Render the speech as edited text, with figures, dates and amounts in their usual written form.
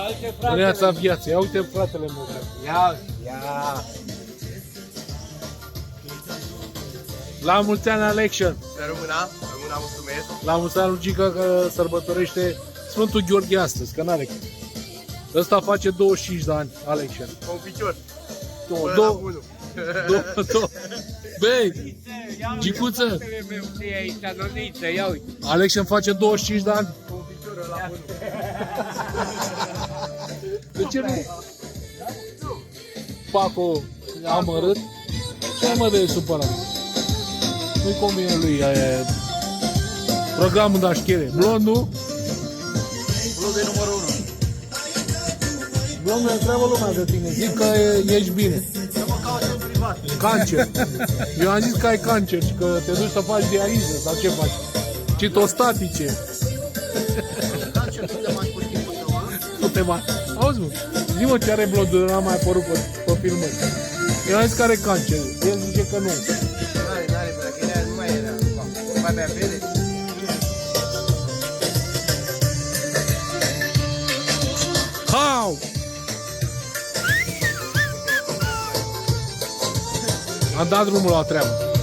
Alte În viața frate. viață. Ia uite fratele meu. Ia, ia. La mulți ani, Alection. Să rămâna, mulțumesc. La mulți ani, Lucica, că sărbătorește Sfântul Gheorghe astăzi, că n-are cum. Ăsta face 25 de ani, Alection. Cu un picior. Două, Până la două, bunul. două. Băi, Gicuță, E aici, anoniță, ia uite. Alection face 25 de ani. Cu un picior la bunul. De ce nu? Paco a amărât. Ce mă de supărat? Nu-i convine lui aia. Programul de așchere. Blond, nu? Blond e numărul 1. Blond, întreabă lumea de tine. Zic că ești bine. Să mă caut în privat. Cancer. Eu am zis că ai cancer și că te duci să faci dializă sau ce faci? Citostatice. Cancer, tu te mai cu timpul tău, mă? Nu te mai... Auzi, mă, zi-mă ce are blondul, n-a mai apărut pe filmări. Eu am zis că are cancer. El zice că nu. N-are, că ea nu mai era. Nu mai bea bere. How? Am dat drumul la treabă.